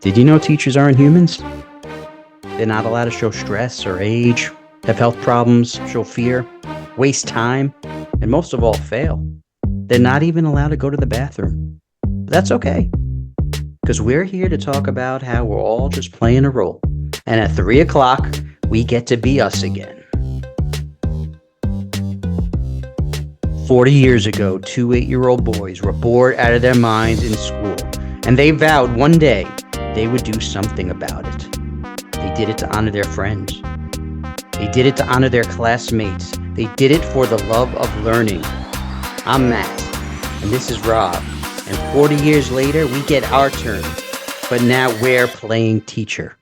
Did you know teachers aren't humans? They're not allowed to show stress or age, have health problems, show fear, waste time, and most of all, fail. They're not even allowed to go to the bathroom. But that's okay, because we're here to talk about how we're all just playing a role. And at 3 o'clock, we get to be us again. 40 years ago, two 8-year-old boys were bored out of their minds in school, and they vowed one day they would do something about it. They did it to honor their friends. They did it to honor their classmates. They did it for the love of learning. I'm Matt, and this is Rob. And 40 years later, we get our turn. But now we're playing teacher.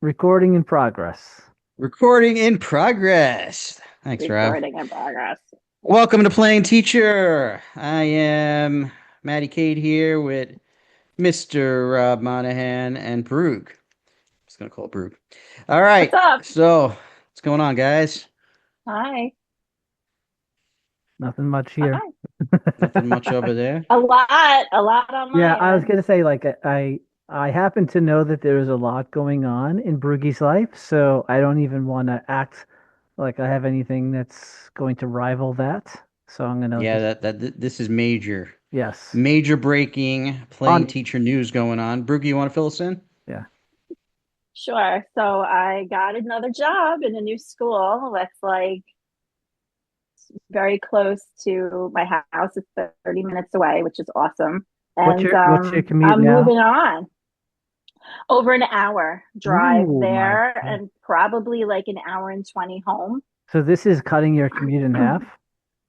Recording in progress. Recording in progress. Thanks, Rob. Recording in progress. Welcome to Playing Teacher. I am Matty Cade here with Mr. Rob Monahan and Brugge. I'm just going to call it Brugge. All right. What's up? So, what's going on, guys? Hi. Nothing much here. Hi. Nothing much over there. A lot on my Yeah, I was end. gonna say I happen to know that there's a lot going on in Brugge's life, so I don't even want to act like I have anything that's going to rival that. So I'm gonna Yeah, this is major. yes. Major breaking Playing On Teacher news going on. Brugge, you want to fill us in? yeah. Sure. So I got another job in a new school that's like very close to my house. It's 30 minutes away, which is awesome. What's And your commute I'm now? moving on. Over an hour drive Ooh, my there God. and probably like an hour and 20 home. So this is cutting your commute in half?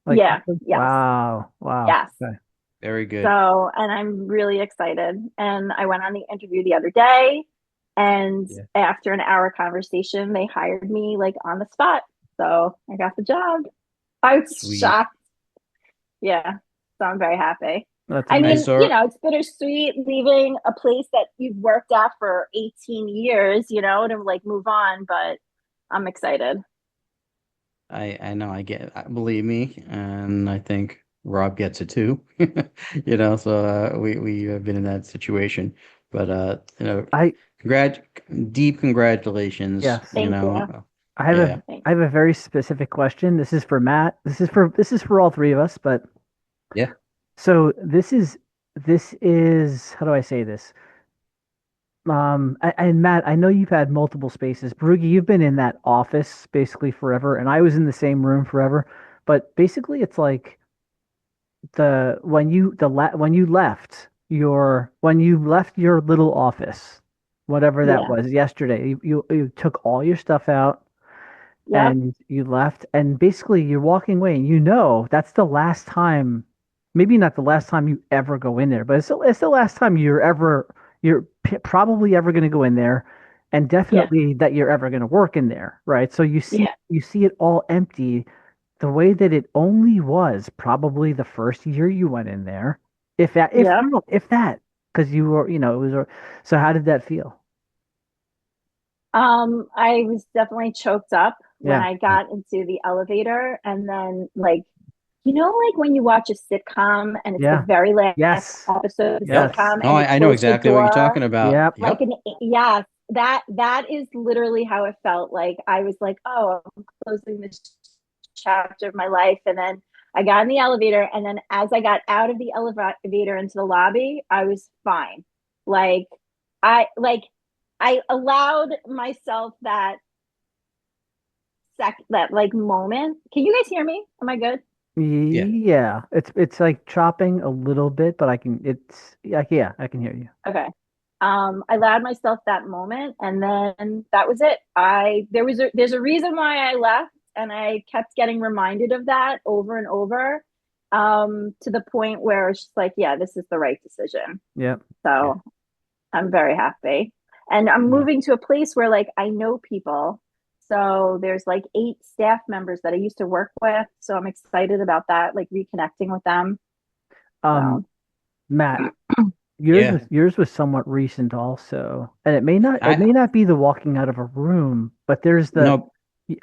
Like Yeah. Yes. wow. Yes. Okay. Very good. So, and I'm really excited. And I went on the interview the other day, and Yeah. after an hour conversation, they hired me like on the spot. So I got the job. I was Sweet. shocked. Yeah. So I'm very happy. That's I mean, amazing. it's bittersweet leaving a place that you've worked at for 18 years, to like move on, but I'm excited. I know believe me, and I think Rob gets it too. So we have been in that situation. But I deep congratulations. yes. Thank you. I have Yeah. I have a very specific question. This is for Matt. This is for all three of us, but Yeah. so this is how do I say this? And Matt, I know you've had multiple spaces. Brugge, you've been in that office basically forever, and I was in the same room forever. But basically, it's like when you left your little office, whatever that Yeah. was yesterday, you took all your stuff out Yep. and you left, and basically you're walking away, and that's the last time, maybe not the last time you ever go in there, but it's the last time probably ever going to go in there, and Yeah. definitely that you're ever going to work in there, right? So Yeah. you see it all empty, the way that it only was probably the first year you went in there, if that, Yep. if that, because you were, it was. So how did that feel? I was definitely choked up when Yeah. I got into the elevator, and then like like when you watch a sitcom and it's the Yeah. very last Yes. episode of the Yep. Yes. sitcom No, and they I know close the exactly what you're door, talking about. Yep. like Yep. yes, that is literally how it felt. Like I was like, oh, I'm closing this chapter of my life, and then I got in the elevator, and then as I got out of the elevator into the lobby, I was fine. Like like I allowed myself that like moment. Can you guys hear me? Am I good? Yeah. Yeah. It's like chopping a little bit, but it's like, yeah, I can hear you. Okay. I allowed myself that moment, and then that was it. There's a reason why I left, and I kept getting reminded of that over and over, to the point where it's just like, yeah, this is the right decision. Yep. Yeah. So I'm very happy. And I'm No. moving to a place where like I know people. So there's like 8 staff members that I used to work with. So I'm excited about that, like reconnecting with them. Um, So Matt, Yeah. Yours was somewhat recent also, and it I may not be the walking out of a room, but there's the no.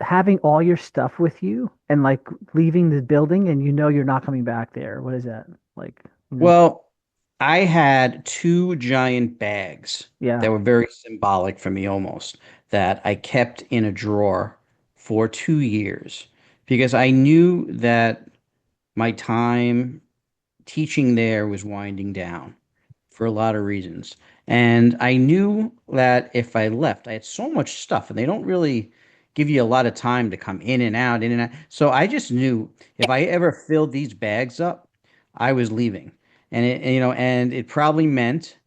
having all your stuff with you and like leaving the building and you know you're not coming back there. What is that? Like, you know, Well, I had two giant bags yeah. that were very symbolic for me almost that I kept in a drawer for 2 years because I knew that my time teaching there was winding down for a lot of reasons. And I knew that if I left, I had so much stuff, and they don't really give you a lot of time to come in and out, in and out. So I just knew if I ever filled these bags up, I was leaving. And it probably meant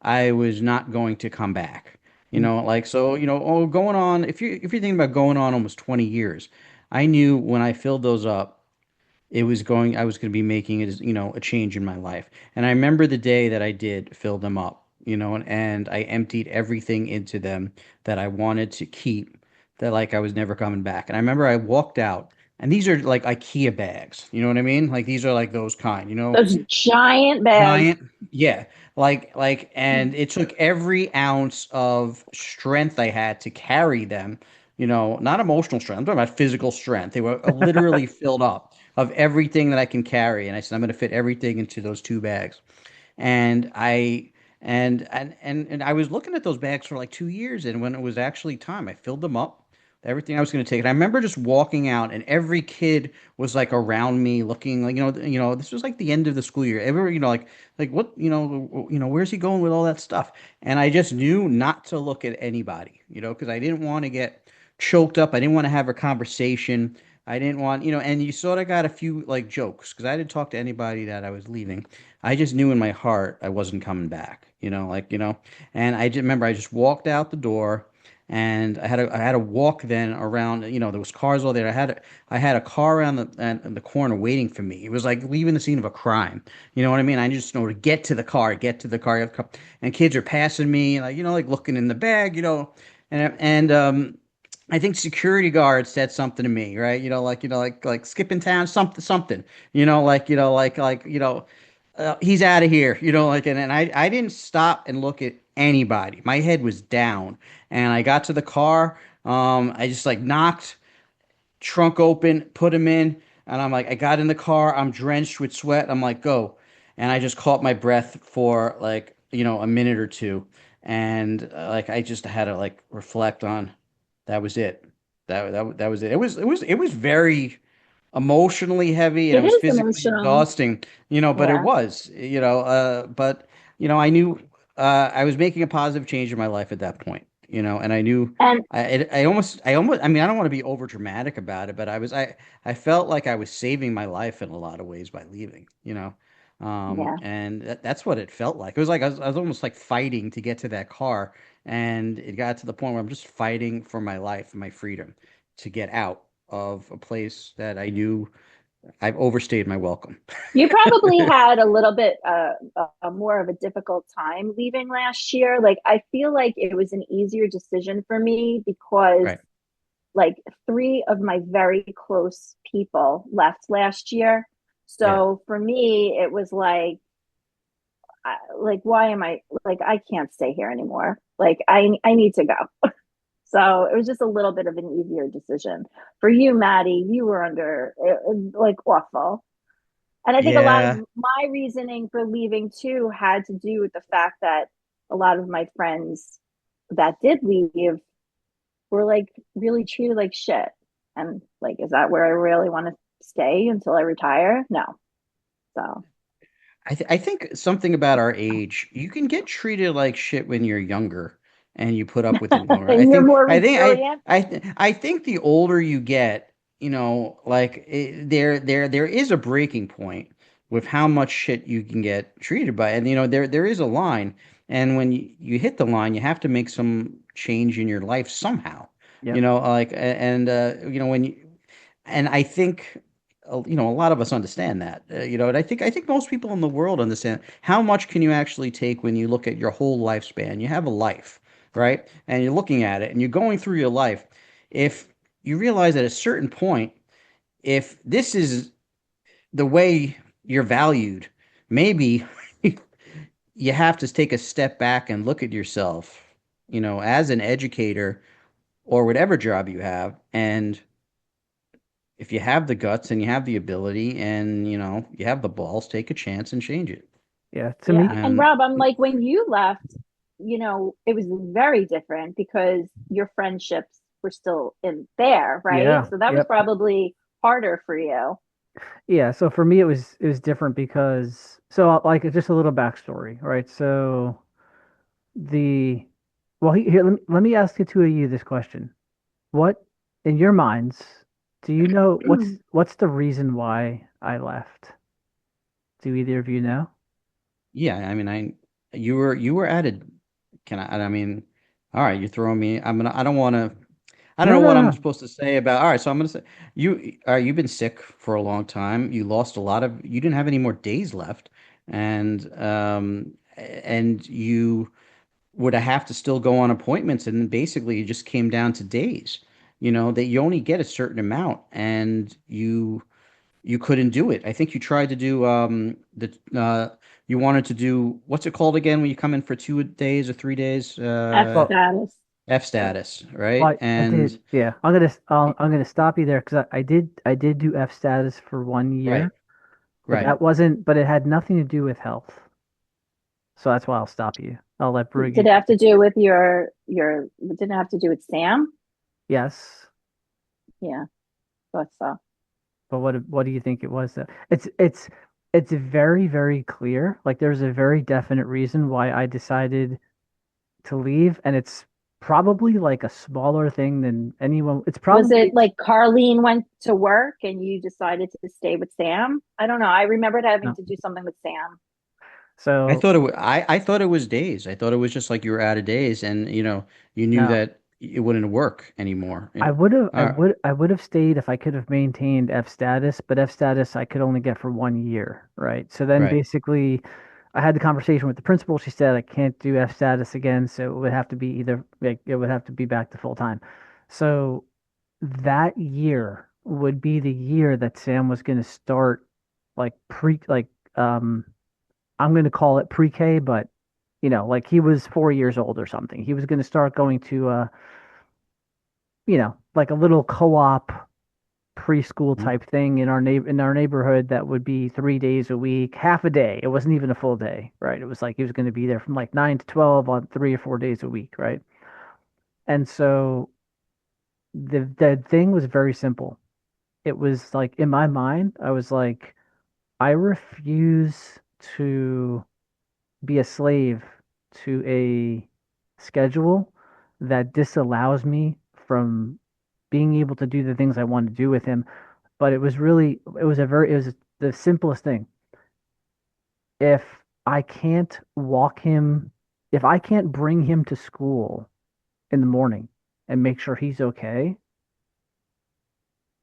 I was not going to come back. Mm. Going on, if you're thinking about going on almost 20 years, I knew when I filled those up, I was going to be making a change in my life. And I remember the day that I did fill them up, and I emptied everything into them that I wanted to keep, that like I was never coming back. And I remember I walked out, and these are like IKEA bags, you know what I mean? Like these are like those kind, Those giant bags. giant. Yeah. And it took every ounce of strength I had to carry them, not emotional strength. I'm talking about physical strength. They were literally filled up of everything that I can carry. And I said, I'm going to fit everything into those two bags. And I and I was looking at those bags for like 2 years, and when it was actually time, I filled them up, everything I was going to take. And I remember just walking out, and every kid was like around me, looking like this was like the end of the school year. Every like what where's he going with all that stuff? And I just knew not to look at anybody, because I didn't want to get choked up. I didn't want to have a conversation. I didn't want, and you sort of got a few like jokes because I didn't talk to anybody that I was leaving. I just knew in my heart I wasn't coming back, and I just remember I just walked out the door, and I had to walk then around, there was cars all there. I had a car around the corner waiting for me. It was like leaving the scene of a crime. You know what I mean? I just know to get to the car, and kids are passing me, like, like looking in the bag, and I think security guards said something to me, right? Like skipping town, something, he's out of here, and I didn't stop and look at anybody. My head was down, and I got to the car. I just like knocked, trunk open, put him in, and I'm like, I got in the car. I'm drenched with sweat. I'm like, go, and I just caught my breath for like a minute or two, and like I just had to like reflect on that was it. That was it. It was very emotionally heavy, and it It was is physically emotional. exhausting, but it Yeah. was, but I knew I was making a positive change in my life at that point, and I knew And I mean, I don't want to be over dramatic about it, but I felt like I was saving my life in a lot of ways by leaving, yeah. and that's what it felt like. It was like I was almost like fighting to get to that car, and it got to the point where I'm just fighting for my life and my freedom to get out of a place that I knew I've overstayed my welcome. You probably had a little bit more of a difficult time leaving last year. Like, I feel like it was an easier decision for me because, Right. like, three of my very close people left last year. Yeah. So for me, it was like, why am I like, I can't stay here anymore. Like, I need to go. So it was just a little bit of an easier decision for you, Maddie. You were under like awful. And I think a lot of Yeah. my reasoning for leaving too had to do with the fact that a lot of my friends that did leave were like really treated like shit. And like, is that where I really want to stay until I retire? No. So, I think something about our age, you can get treated like shit when you're younger and you put up with it longer. and you're more resilient. I think the older you get, like there is a breaking point with how much shit you can get treated by. And there is a line, and when you hit the line, you have to make some change in your life somehow. Yep. Like and when you and I think a lot of us understand that, and I think most people in the world understand how much can you actually take when you look at your whole lifespan. You have a life, right? And you're looking at it and you're going through your life. If you realize at a certain point, if this is the way you're valued, maybe you have to take a step back and look at yourself, as an educator or whatever job you have. And if you have the guts and you have the ability and, you have the balls, take a chance and change it. Yeah, to me, Yeah. And And Rob, I'm like, when you left, it was very different because your friendships were still in there, right? yeah, So that was yep. probably harder for you. Yeah, so for me it was different because so like just a little backstory, right? So the well here let me ask the two of you this question. What in your minds do you know what's the reason why I left? Do either of you know? yeah, I mean, you were at a, I mean, all right, you're throwing me, I don't No, know no, what I'm no. supposed to say about, all right, so I'm gonna say, you've been sick for a long time. You didn't have any more days left. And you would have to still go on appointments. And then basically you just came down to days, that you only get a certain amount, and you couldn't do it. I think you tried to do you wanted to do, what's it called again when you come in for 2 days or 3 days? F Well, status. F status, right? well, I did. And Yeah, I'm gonna stop you there because I did do F status for one right, year, but right. it had nothing to do with health. So that's why I'll stop you. I'll let Did Brugge. it have to do with your did it have to do with Sam? Yes, Yeah, thought so. but what do you think it was? It's very very clear. Like there's a very definite reason why I decided to leave, and it's probably like a smaller thing than anyone. It's Was probably it like Carlene went to work and you decided to stay with Sam? I don't know. I remembered having no. to do something with Sam. So I thought it was days. I thought it was just like you were out of days, and you knew no. that it wouldn't work anymore. I would have stayed if I could have maintained F status, but F status I could only get for one year, right? So then Right. basically I had the conversation with the principal. She said I can't do F status again, so it would have to be either like it would have to be back to full time. So that year would be the year that Sam was going to start like um I'm going to call it pre-K, but like he was 4 years old or something. He was going to start going to like a little co-op preschool Mhm. type thing in our neighborhood that would be 3 days a week, half a day. It wasn't even a full day, right? It was like he was going to be there from like 9 to 12 on 3 or 4 days a week, right? And so the thing was very simple. It was like in my mind, I was like, I refuse to be a slave to a schedule that disallows me from being able to do the things I want to do with him. But it was the simplest thing. If I can't walk him, if I can't bring him to school in the morning and make sure he's okay,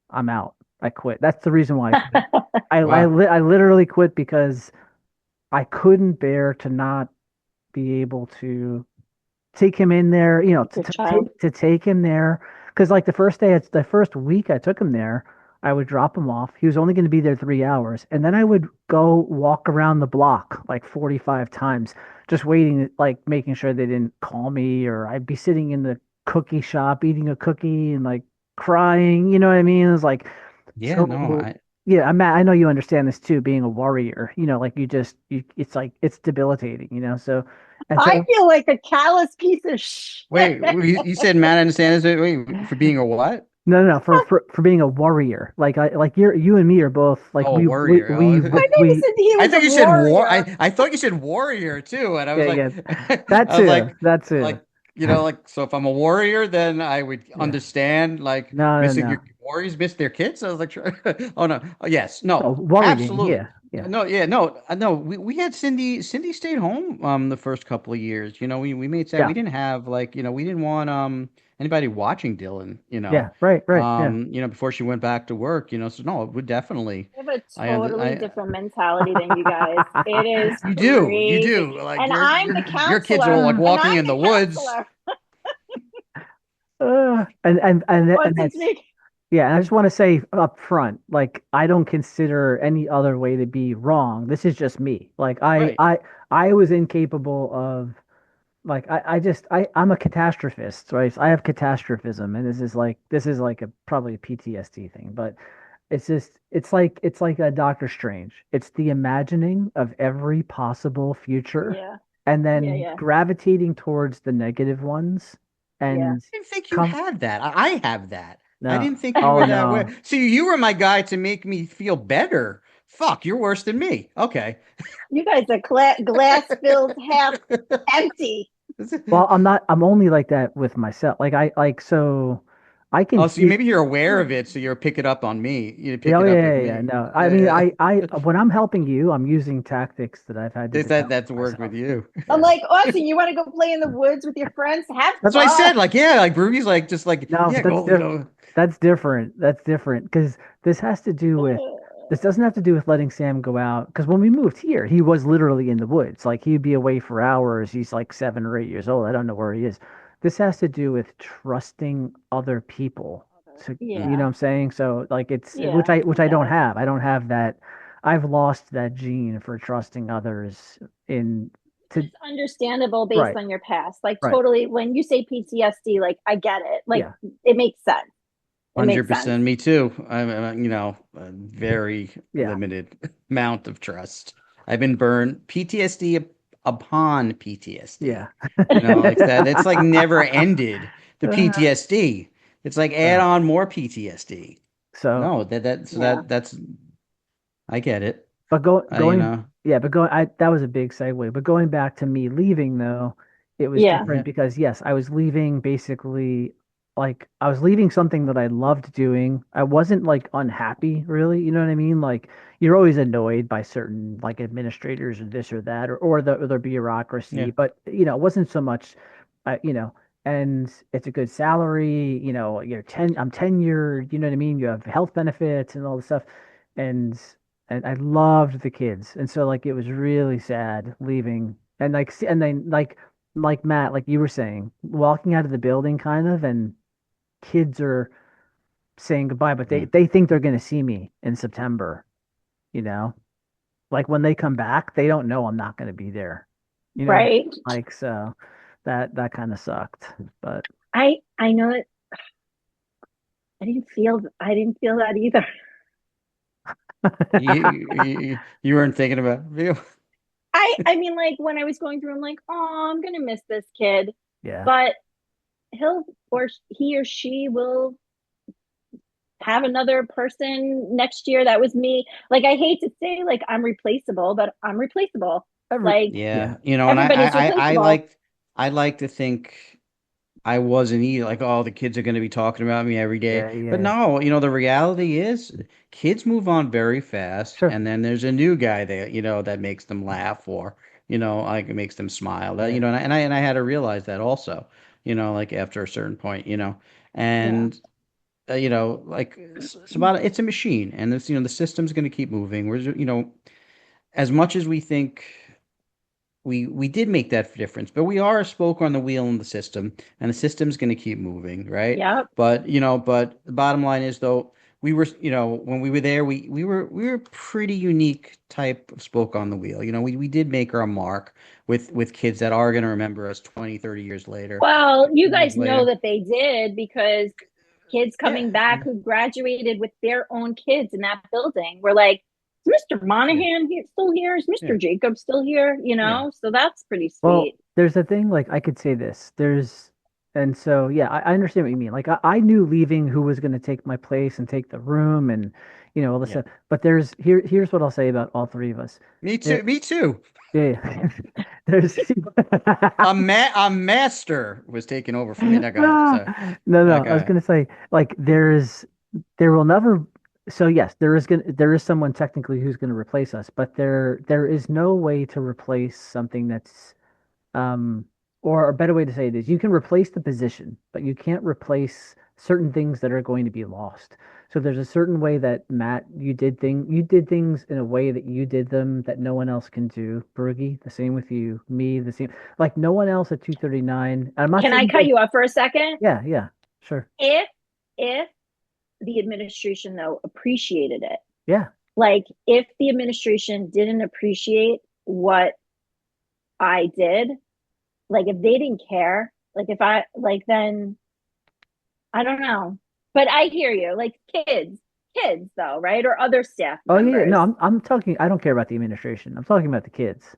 I'm out. I quit. That's the reason why I quit. Wow. I literally quit because I couldn't bear to not be able to take him in there, Your child. to take him there. Because like the first week I took him there, I would drop him off. He was only going to be there 3 hours, and then I would go walk around the block like 45 times, just waiting, like making sure they didn't call me, or I'd be sitting in the cookie shop eating a cookie and like crying. You know what I mean? It was like Yeah, no, so. Yeah, I know you understand this too, being a warrior. Like it's like it's debilitating. So and I so feel like a callous piece of shit. wait, you said Matt understands it. Wait, for being a what? No, no, no, for being a warrior. Like you and me are both like Oh, a warrior. Oh. I thought you said he I was a thought you said war. warrior. I thought you said warrior too, and I was yeah, like, yeah. That I was too. That like, too. so if I'm a warrior, then I would Yeah. understand like No, no, missing no. your warriors miss their kids. I was like, sure. Oh no, oh, yes, Oh, no, worrying. absolutely, Yeah, yeah, no, yeah, no, no. We had Cindy. Cindy stayed home the first couple of years. We made that yeah, we didn't have like we didn't want anybody watching Dylan. yeah. Right, right. Yeah. Before she went back to work. So no, it would definitely. I have a I under totally I different mentality than you guys. It is you crazy. do. Like And your I'm your the your kids are counselor. like And walking I'm in the the woods. counselor. And Wants to that's speak. Yeah, and I just want to say up front, like I don't consider any other way to be wrong. This is just me. Like Right. I was incapable of like I'm a catastrophist, right? So I have catastrophism, and this is like a probably a PTSD thing, but it's like a Doctor Strange. It's the imagining of every possible future Yeah. and Yeah. then Yeah. gravitating towards the negative ones Yeah. and I didn't think you come had that. I have that. I no. didn't think you Oh were that way. no. See, you were my guy to make me feel better. Fuck, you're worse than me. Okay. You guys are glass filled half empty. Well, I'm only like that with myself. Like I like so I can Oh, so you, feel. maybe you're aware of it, so you're pick it up on me. You pick Oh it yeah, up with yeah, yeah. me. No, I mean, Yeah, I when I'm helping you, I'm using tactics that I've had to develop that's work with myself. you. I'm Yeah, like, Austin, you want to go play in the woods with your friends? Have That's what I fun. said. Like, yeah, like Brugge's like just like, no, yeah, but that's go, that's different. That's different because this has to do with this doesn't have to do with letting Sam go out. Because when we moved here, he was literally in the woods. Like he'd be away for hours. He's like 7 or 8 years old. I don't know where he is. This has to do with trusting other people. To, you know Yeah. what I'm saying? So like it's Yeah. which I I get don't it. have. I don't have that. I've lost that gene for trusting others in Which to is understandable based right, on your past. Like, right. totally, when you say PTSD, like, I get it. Like, Yeah, it makes sense. It makes sense. 100% me too. I'm, a very yeah, limited amount of trust. I've been burned PTSD upon PTSD. yeah. Like that. It's like never ended. The Uh, PTSD. It's like add so on more PTSD. so No, so Yeah. that's I get it. But I, going, yeah, but going, that was a big segue. But going back to me leaving though, it was Yeah. different yeah, because yes, I was leaving basically like I was leaving something that I loved doing. I wasn't like unhappy really, you know what I mean? Like you're always annoyed by certain like administrators or this or that or the bureaucracy, yeah. but it wasn't so much, you know, and it's a good salary, I'm tenured, you know what I mean? You have health benefits and all this stuff. And and I loved the kids, and so like it was really sad leaving, and and then like Matt, like you were saying, walking out of the building, kind of, and kids are saying goodbye, but Mm. they think they're gonna see me in September, you know, like when they come back, they don't know I'm not gonna be there, you know what I mean? Right. Like so, that kind of sucked, but I know it. I didn't feel that either. You weren't thinking about you. I mean, like, when I was going through, I'm like, oh, I'm gonna miss this kid. yeah, But he'll, or he or she will have another person next year. That was me. Like, I hate to say, like, I'm replaceable, but I'm replaceable. every Like, yeah, Yeah, and everybody's replaceable. I like to think I wasn't either. Like, oh, the kids are going to be talking about me every day. yeah, But yeah, no, the reality is kids move on very fast, sure, and then there's a new guy there, that makes them laugh or, like it makes them smile. That, yeah, and I had to realize that also, like after a certain point, Yeah. and like it's about it's a machine, and this, the system's going to keep moving. As much as we think we did make that difference, but we are a spoke on the wheel in the system, and the system's going to keep moving, right? Yep. But the bottom line is though we were, when we were there, we were pretty unique type of spoke on the wheel. We did make our mark with kids that are going to remember us 20, 30 years later, Well, you 10 years guys know later. that they did, because kids Yeah, coming back who graduated with their own kids in that building were like, is Mr. yeah, Monahan still here? Is yeah, Mr. Jacob still here? yeah. So that's pretty Well, sweet. there's a thing like I could say this. And so yeah, I understand what you mean. Like I knew leaving who was going to take my place and take the room and all this Yeah. stuff. But here's what I'll say about all three of us. Me too. There, Me too. yeah, there's A master was taken over from me. That guy. So no. that I was guy. going to say like there will never. So yes, there is someone technically who's going to replace us, but there is no way to replace something that's um, or a better way to say it is you can replace the position, but you can't replace certain things that are going to be lost. So there's a certain way that Matt, you did things in a way that you did them that no one else can do. Brugge, the same with you, me, the same. Like no one else at 239. I'm not Can I saying cut you off for a second? yeah, yeah, sure. If if the administration though appreciated it. Yeah. Like if the administration didn't appreciate what I did, like if they didn't care, like if I like then I don't know. But I hear you. Like kids though, right? Or other staff Oh yeah, yeah. No, members. I'm talking. I don't care about the administration. I'm talking about the kids.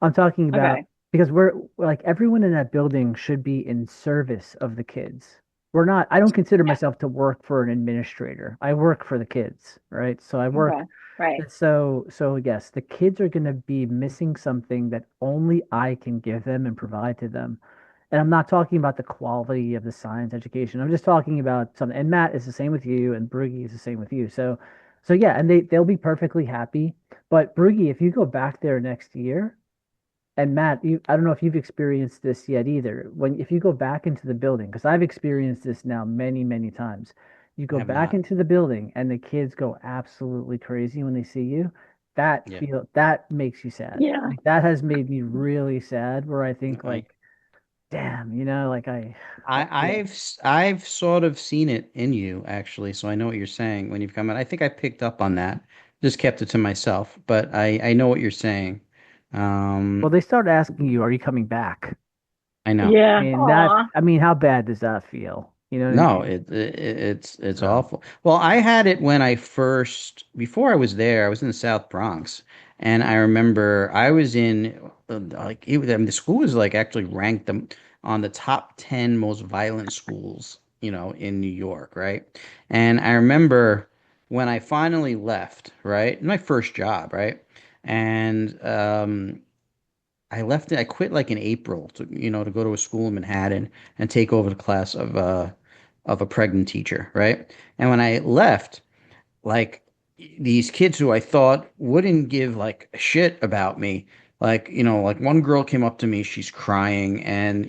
I'm talking about Okay. because we're like everyone in that building should be in service of the kids. We're not. I don't consider Yeah. myself to work for an administrator. I work for the kids, right? So I work. Okay. Right. So yes, the kids are going to be missing something that only I can give them and provide to them. And I'm not talking about the quality of the science education. I'm just talking about something. And Matt is the same with you, and Brugge is the same with you. So yeah, and they'll be perfectly happy. But Brugge, if you go back there next year, and Matt, I don't know if you've experienced this yet either. When if you go back into the building, because I've experienced this now many, many times, you I go have back not. into the building and the kids go absolutely crazy when they see you. Yeah. That makes you sad. Yeah. Like that has made me really sad. Where I think I like, damn, like yeah. I've sort of seen it in you actually, so I know what you're saying when you've come in. I think I picked up on that. Just kept it to myself, but I know what you're saying. Well, they start asking you, "Are you coming back?" I know. Yeah. Aw. I mean, how bad does that feel? You know what I No, mean? it's So, awful. Well, I had it when I first before I was there. I was in the South Bronx, and I remember I was in I mean, the school was like actually ranked them on the top 10 most violent schools, in New York, right? And I remember when I finally left, right, my first job, right, and I left it. I quit like in April to go to a school in Manhattan and take over the class of a pregnant teacher, right? And when I left, like these kids who I thought wouldn't give like a shit about me. Like one girl came up to me, she's crying, and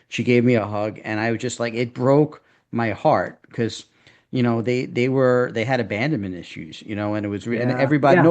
she gave me a hug, and I was just like, it broke my heart because, they had abandonment issues, and it was, and yeah, everybody, yeah.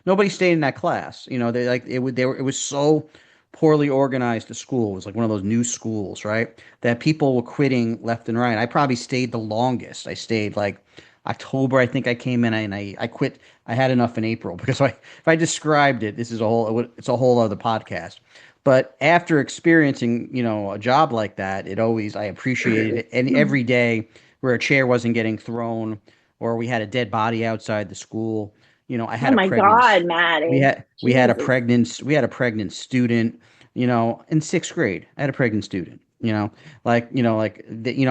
nobody stayed in that class. They like it was so poorly organized. The school was like one of those new schools, right? That people were quitting left and right. I probably stayed the longest. I stayed like October, I think I came in and I quit. I had enough in April because if I described it, it's a whole other podcast. But after experiencing, a job like that, I appreciated it. And every day where a chair wasn't getting thrown or we had a dead body outside the school, I Oh had a my pregnant, God, Maddie. Jesus. we had a pregnant student, in sixth grade. I had a pregnant student, I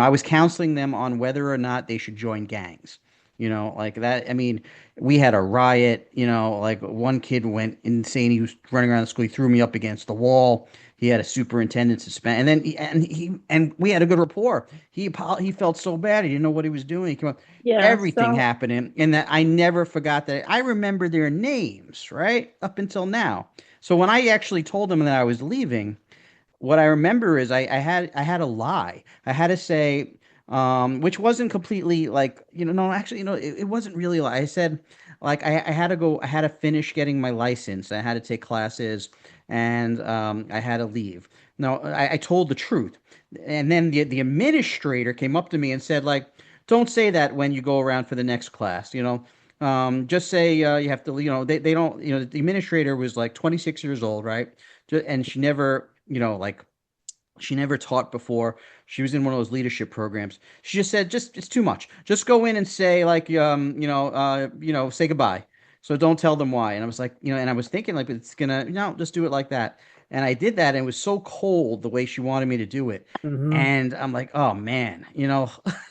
was counseling them on whether or not they should join gangs. Like that. I mean, we had a riot. Like one kid went insane. He was running around the school. He threw me up against the wall. He had a superintendent suspend, and then and we had a good rapport. He felt so bad. He didn't know what he was doing. He came up, Yeah. everything So, happening, and that I never forgot that. I remember their names right up until now. So when I actually told them that I was leaving, what I remember is I had a lie. I had to say, which wasn't completely like, no, actually, it wasn't really a lie. I said, like, I had to finish getting my license. I had to take classes and I had to leave. No, I told the truth. And then the administrator came up to me and said, like, don't say that when you go around for the next class, just say you have to, they don't, the administrator was like 26 years old, right? And she never, like she never taught before. She was in one of those leadership programs. She just said, just it's too much. Just go in and say like, say goodbye. So don't tell them why. And I was like, and I was thinking like, it's gonna, no, just do it like that. And I did that, and it was so cold the way she wanted me to do it. Hmm. And I'm like, oh man,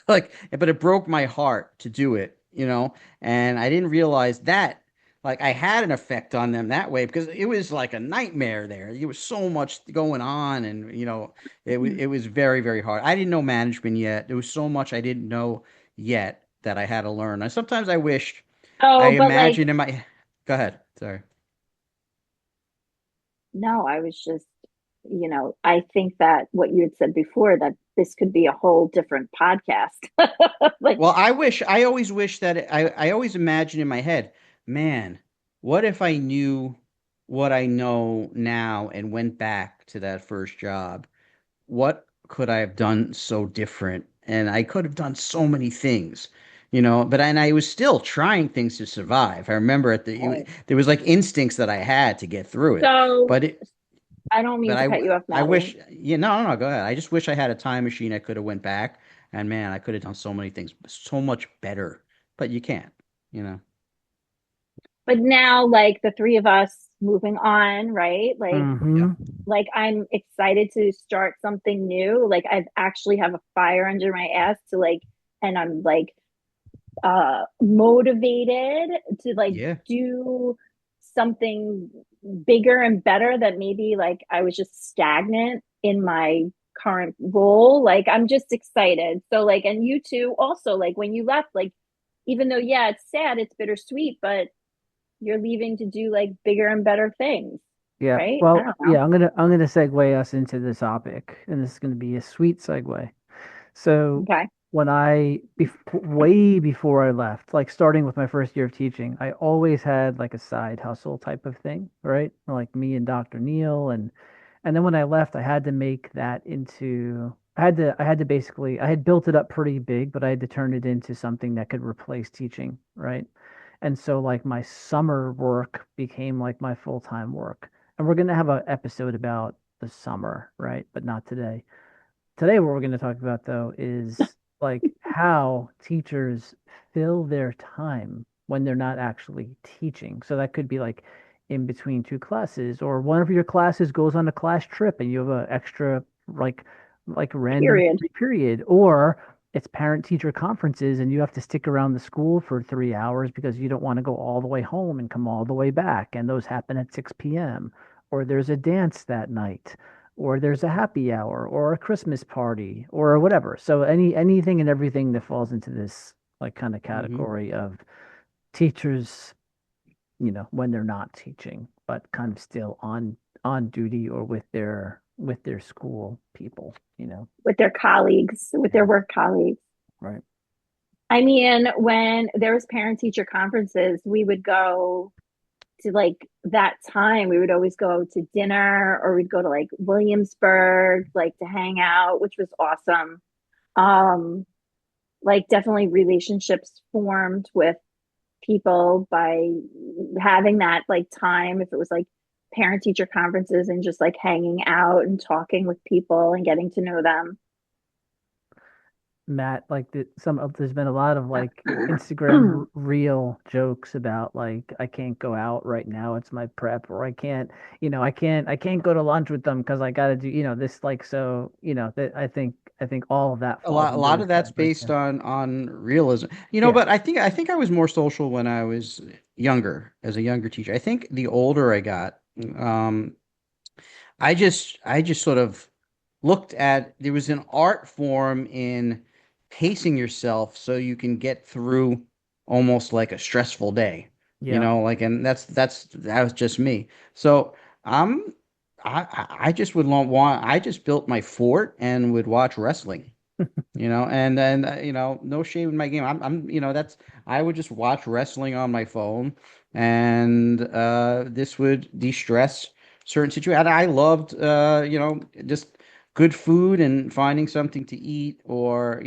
like, but it broke my heart to do it. And I didn't realize that like I had an effect on them that way because it was like a nightmare there. There was so much going on, and it was very, very hard. I didn't know management yet. There was so much I didn't know yet that I had to learn. And sometimes I wished I oh, but like, imagined in my. Go ahead. Sorry. no, I was just, I think that what you had said before, that this could be a whole different podcast. Like, Well, I always wish that I always imagine in my head, man, what if I knew what I know now and went back to that first job? What could I have done so different and I could have done so many things, but and I was still trying things to survive. I remember Right. there was like instincts that I had to get through it, So but it, I don't mean but to I, cut you off, I Maddie. wish, no, no, go ahead. I just wish I had a time machine. I could have went back, and man, I could have done so many things so much better, but you can't, you know. But now, like the three of us moving on, right? Yeah. Like I'm excited to start something new. Like I've actually have a fire under my ass to like, and I'm like motivated to like Yeah. do something bigger and better that maybe like I was just stagnant in my current role. Like I'm just excited. So like, and you two also, like when you left, like even though yeah it's sad, it's bittersweet, but you're leaving to do like bigger and better things, Yeah. right? I Well, don't know. yeah, I'm gonna segue us into the topic, and this is gonna be a sweet segue. So Okay. when way before I left, like starting with my first year of teaching, I always had like a side hustle type of thing, right? Like me and Dr. Neil, and then when I left, I had to make that into I had to basically I had built it up pretty big, but I had to turn it into something that could replace teaching, right? And so like my summer work became like my full-time work. And we're gonna have an episode about the summer, right? But not today. Today, what we're going to talk about, though, is like how teachers fill their time when they're not actually teaching. So that could be like in between two classes, or one of your classes goes on a class trip and you have an extra like random Period. free period, or it's parent teacher conferences and you have to stick around the school for 3 hours because you don't want to go all the way home and come all the way back. And those happen at 6 p.m. Or there's a dance that night, or there's a happy hour or a Christmas party or whatever. So anything and everything that falls into this like kind of Hmm. category of teachers, when they're not teaching, but kind of still on duty or with their school people. With their colleagues, with their Yeah, work colleagues. right. I mean, when there was parent teacher conferences, we would go to like that time. We would always go to dinner or we'd go to like Williamsburg, like to hang out, which was awesome. Um, like definitely relationships formed with people by having that like time. If it was like parent teacher conferences and just like hanging out and talking with people and getting to know them. Matt, like there's been a lot of like Instagram reel jokes about like I can't go out right now, it's my prep, or I can't go to lunch with them because I got to do this, like, so that I think all of that falls A under lot this of that's category based too. on realism, Yeah, but I think I was more social when I was younger, as a younger teacher. I think the older I got, um, I just sort of looked at there was an art form in pacing yourself so you can get through almost like a stressful day, yeah. like, and that was just me. So I'm I just would want I just built my fort and would watch wrestling. And then no shame in my game. That's I would just watch wrestling on my phone, and this would de-stress certain situations. I loved just good food and finding something to eat, or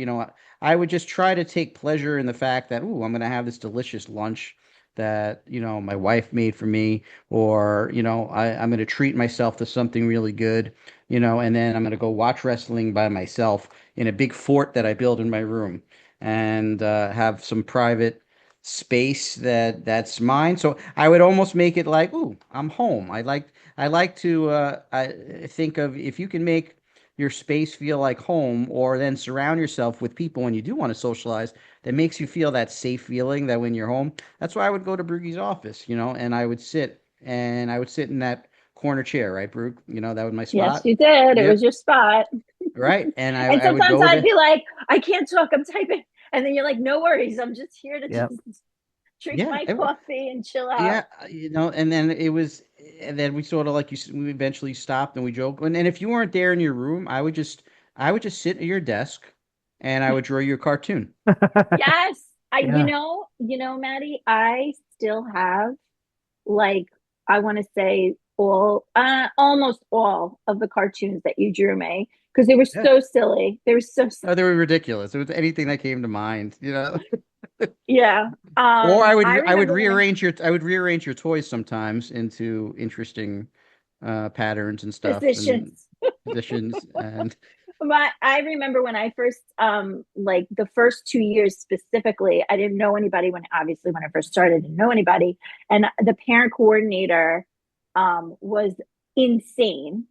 I would just try to take pleasure in the fact that, ooh, I'm gonna have this delicious lunch that my wife made for me, or I'm gonna treat myself to something really good, and then I'm gonna go watch wrestling by myself in a big fort that I build in my room, and have some private space that's mine. So I would almost make it like, ooh, I'm home. I like to I think of if you can make your space feel like home, or then surround yourself with people when you do want to socialize, that makes you feel that safe feeling that when you're home. That's why I would go to Brugge's office, and I would sit in that corner chair, right, Brugge? That was my Yes, spot. you did. It was Yep. your spot. Right. And And I would sometimes go I'd there. be like, I can't talk, I'm typing. And then you're like, no worries. I'm just here to Yep. just drink Yeah. my coffee and chill out. Yeah. And then we sort of like we eventually stopped and we joked. And if you weren't there in your room, I would just sit at your desk and I would draw you a cartoon. Yes. Yeah. Maddie, I still have like, I want to say almost all of the cartoons that you drew me because they were Yeah. so silly. They were so Oh, they were ridiculous. It was anything that came to mind, you know. yeah. Or I I would remember when I rearrange your toys sometimes into interesting patterns and stuff and positions. positions and I remember when I first like the first 2 years specifically, I didn't know anybody when obviously when I first started, I didn't know anybody. And the parent coordinator was insane.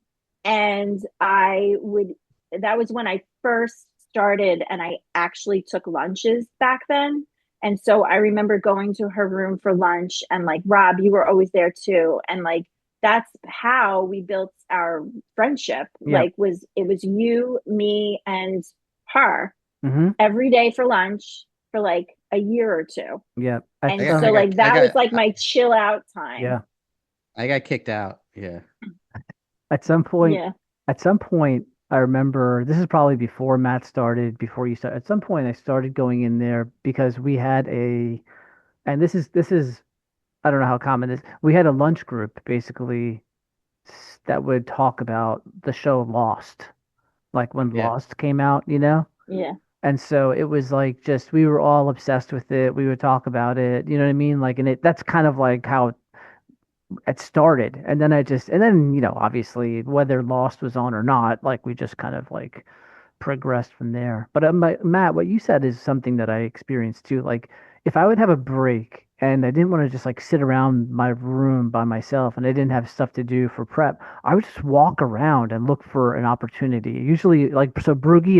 And I would that was when I first started and I actually took lunches back then. And so I remember going to her room for lunch and like Rob, you were always there too. And like that's how we built our friendship. Yep. Like was it was you, me, and her Mm-hmm. every day for lunch for like a year or two. Yep. At And some so like that was like my chill out time. yeah. I got kicked out. Yeah. At some point, Yeah. at some point, I remember this is probably before Matt started, before you started. At some point, I started going in there because we had and this is I don't know how common this. We had a lunch group basically that would talk about the show Lost, like when Yeah. Lost came out, you know? Yeah. And so it was like just we were all obsessed with it. We would talk about it, you know what I mean? Like, and that's kind of like how it started. And then and then, obviously whether Lost was on or not, like we just kind of like progressed from there. But Matt, what you said is something that I experienced too. Like, if I would have a break and I didn't want to just like sit around my room by myself and I didn't have stuff to do for prep, I would just walk around and look for an opportunity. Usually, like, so Brugge,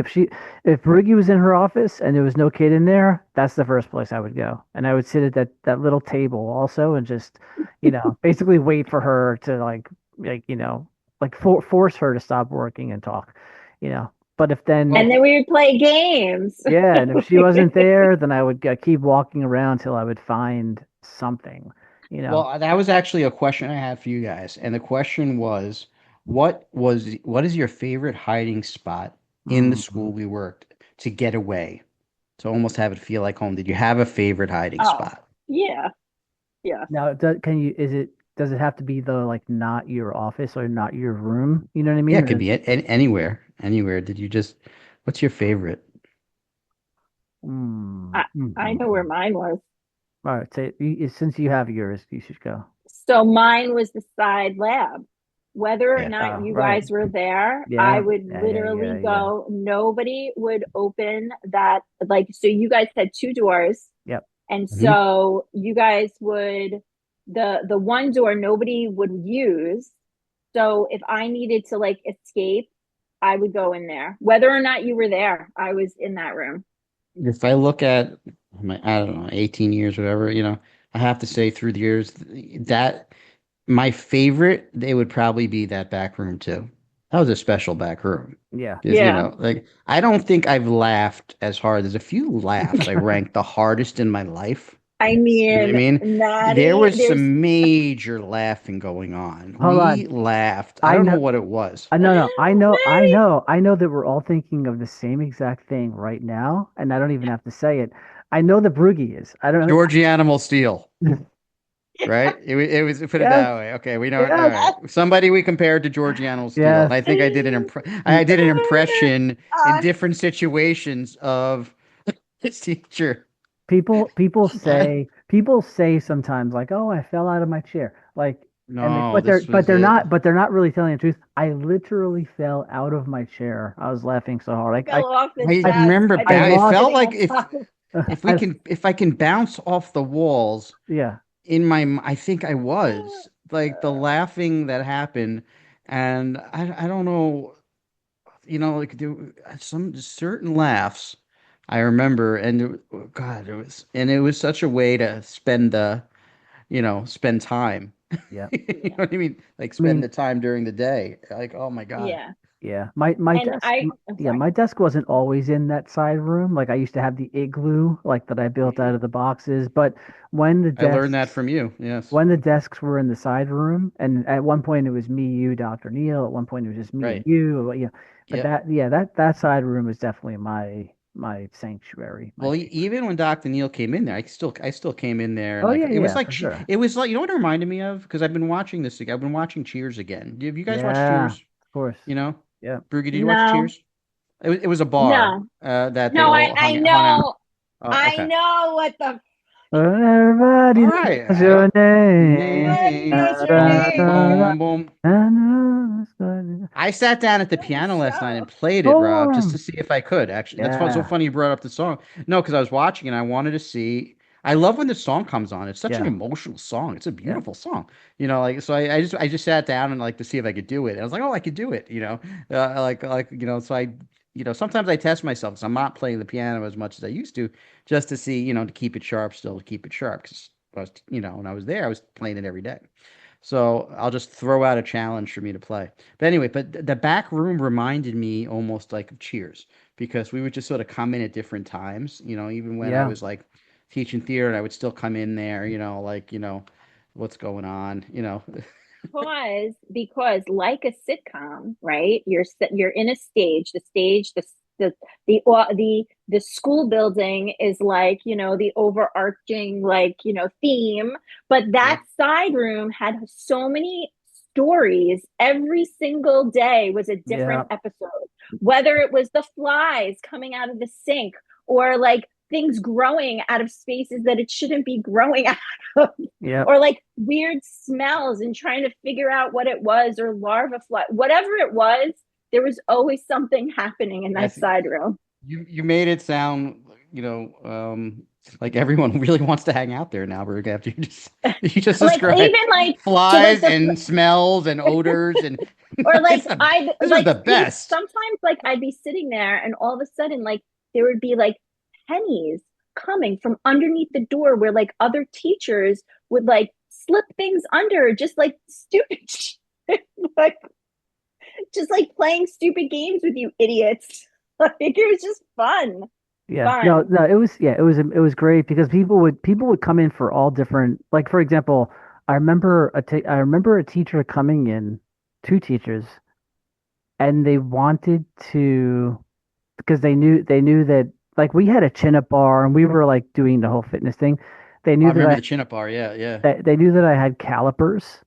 if Brugge was in her office and there was no kid in there, that's the first place I would go. And I would sit at that little table also and just, basically wait for her to like force her to stop working and talk, you know. But if then, And Well, then we would play games. yeah, and if she wasn't there, then I would keep walking around till I would find something, you know. that was actually a question I had for you guys, and the question was, what is your favorite hiding spot in the Mhm. school we worked to get away, to almost have it feel like home? Did you have a favorite hiding Oh, spot? yeah. Yeah. Now, does it have to be the like not your office or not your room? You know what I Yeah, mean? it could be anywhere, anywhere. What's your favorite? I, I know where Mhm. mine was. All right, since you have yours, you should go. So mine was the side lab. Whether or Yeah. not you Right. guys were there, I Yeah. would Yeah. Yeah. Yeah. literally Yeah. go. Nobody would open that. Like, so you guys had two doors, Yep. and Hmm. so you guys would the one door nobody would use. So if I needed to like escape, I would go in there. Whether or not you were there, I was in that room. If I look at I don't know, 18 years, whatever, I have to say through the years that my favorite, they would probably be that back room too. That was a special back room. Yeah. Because, Yeah. like, I don't think I've laughed as hard. There's a few laughs I ranked the hardest in my life. I You know what I mean, mean? There Maddie, was there's some major laughing going on. Hold We on. laughed. I I don't know know. what it was. I know. No. I know. I Maddie. know. I know that we're all thinking of the same exact thing right now, and I don't even have to say it. I know the Brugge is. I don't. Georgie Animal Steel, right? It was put it Yes. that way. Okay, we know it. All Yes. right. Somebody we compared to Georgie Animal Steel. And Yes. I think I did an impression in Uh, different situations of this teacher. People say sometimes like, "Oh, I fell out of my chair." Like, and they, No, this but was it. they're not really telling the truth. I literally fell out of my chair. I was laughing so hard. fell off the I I, desk. remember I think I it was lost. felt sitting like on top of I if I can bounce off the walls yeah. I think I was like the laughing that happened, and I don't know, like there were some certain laughs I remember, and God, it was such a way to spend time. Yeah. You know yeah. what I mean? Like I spend mean, the time during the day. Like, oh my God. Yeah. yeah. My And desk. I'm Yeah, sorry. my desk wasn't always in that side room. Like I used to have the igloo, like that I built out of the boxes. But when the I learned that desks from you. Yes. when the desks were in the side room, and at one point it was me, you, Dr. Neil. At one point it was just me and Right. you. But Yep. that side room was definitely my sanctuary. Well, even when Dr. Neil came in there, I still came in there and Oh like yeah, it was yeah, like for sure. it was like, you know what it reminded me of? Because I've been watching this again. I've been watching Cheers again. Have you guys watched Yeah, Cheers? of course. You know, Yeah. Brugge, did you watch No, Cheers? It was a bar no, that they no. all I hung out. know, Oh, I okay. know what the Everybody All knows right. your name. everybody Name. knows Da, your da, Boom, da, name. da. boom, boom. I know it's gonna- I sat down at the That was piano last night and so. played it, Rob, just to Storm. see if I could. Actually, so Yeah, funny you brought up the song. No, because I was watching and I wanted to see. I love when the song comes on. It's such an yeah, emotional song. It's a yeah, beautiful song. Like so. I just sat down and like to see if I could do it. And I was like, oh, I could do it. So sometimes I test myself because I'm not playing the piano as much as I used to, just to see to keep it sharp, still to keep it sharp. Because when I was there, I was playing it every day. So I'll just throw out a challenge for me to play. But anyway, the back room reminded me almost like of Cheers because we would just sort of come in at different times. Even when I yeah, was like teaching theater, and I would still come in there. What's going on. Because like a sitcom, right? You're in a stage. The the school building is like the overarching theme, but Yeah. that side room had so many stories. Every single day was a yeah, different episode, whether it was the flies coming out of the sink or like things growing out of spaces that it shouldn't be growing out of, yeah, or like weird smells and trying to figure out what it was, or larva fly, whatever it was. There was always something happening in that That's side room. you made it sound like everyone really wants to hang out there now, Berg, after you just Like described even like so like flies the and smells and odors and or like it's a, I this is like the these best. sometimes like I'd be sitting there and all of a sudden like there would be like pennies coming from underneath the door where like other teachers would like slip things under, just like stupid shit. Like just like playing stupid games with you idiots. Like it was just fun. yeah. No, Fun. no, it was great because people would come in for all different. Like for example, I remember a teacher coming in, two teachers, and they wanted to because they knew that like we had a chin up bar and we were like doing the whole fitness thing. They I knew that remember I the chin up bar. Yeah, yeah. they knew that I had calipers,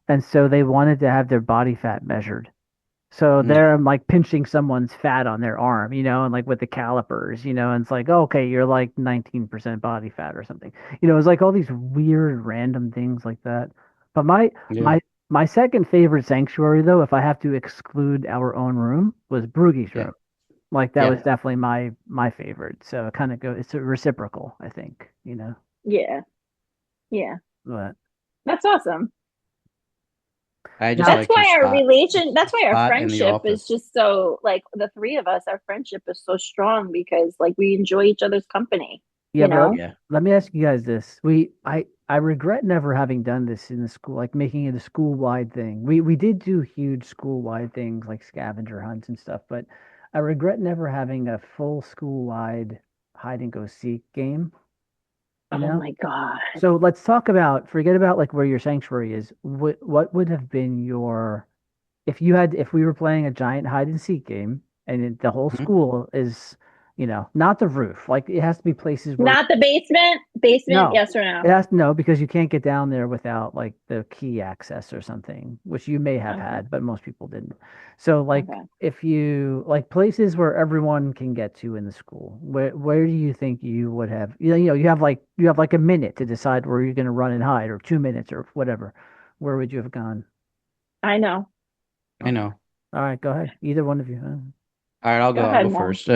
and so they wanted to have their body fat measured. So Mm, there I'm like pinching someone's fat on their arm, and like with the calipers, and it's like, oh, okay, you're like 19% body fat or something. It's like all these weird random things like that. But my yeah, my my second favorite sanctuary though, if I have to exclude our own room, was Brugge's yeah, room. Like that yeah. was definitely my favorite. So it kind of it's a reciprocal, I think. Yeah. Yeah. But That's awesome. I just now, That's liked why our relation, that's why our Spot in the friendship is office. just so like the three of us, our friendship is so strong because like we enjoy each other's company, yeah, you but know? Yeah. let me ask you guys this. I regret never having done this in the school, like making it a school-wide thing. We did do huge school-wide things like scavenger hunts and stuff, but I regret never having a full school-wide hide and go seek game, you Oh know? my God. So let's forget about like where your sanctuary is. What would have been your if we were playing a giant hide and seek game and the whole Mhm. school is, not the roof. Like it has to be places where Not the basement? Basement, no, yes or no? it has no because you can't get down there without like the key access or something, which you may have Okay. had, but most people didn't. So like Okay. if you like places where everyone can get to in the school, where do you think you would have you have like a minute to decide where you're going to run and hide or 2 minutes or whatever. Where would you have gone? I know. I Okay. know. All right, go ahead. Either one of you. All right, I'll Go go. I'll ahead, go Mom. first.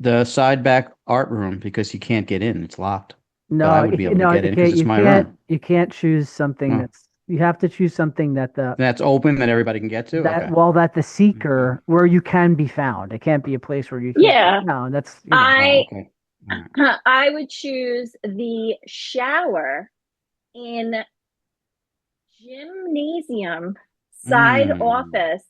The side back art room because you can't get in; it's locked. But I No, would be able to no, get you in because can't. it's You my can't. room. You can't choose something Well, that's. You have to choose something that's open that everybody can get to. Okay. that the Okay. seeker where you can be found. It can't be a place where you can't be Yeah. found. That's Oh, I okay. All right. I would choose the shower in gymnasium side Mm, office,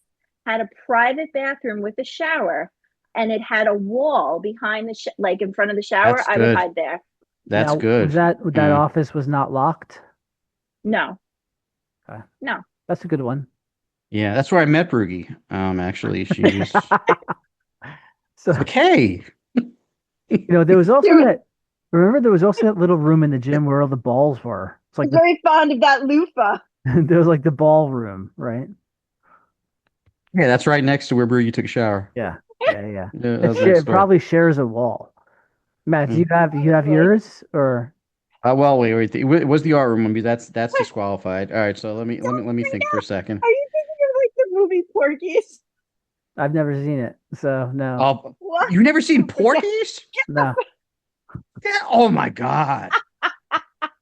had a private bathroom with a shower, and it had a wall behind like in front of the shower. that's I would good. hide there. That's now was good. that Yeah. office was not locked. No, Okay. no. That's a good one. Yeah, that's where I met Brugge. Actually, she was. So It's like, hey. There was also You're that. Remember, there was also that little room in the gym where all the balls were. It's like very fond of that loofah. there was like the ball room, right? Yeah, that's right next to where Brugge took a shower. Yeah, yeah, yeah. Yeah, that was next It door. probably shares a wall. Matt, Mm. you have Probably. yours or Well, wait. It was the art room movie. That's disqualified. All right, so let me Right think for a second. now, are you thinking of like the movie Porky's? I've never seen it, so no, Oh, What? you've never seen Yeah, Porky's? no. Yeah. Oh my God.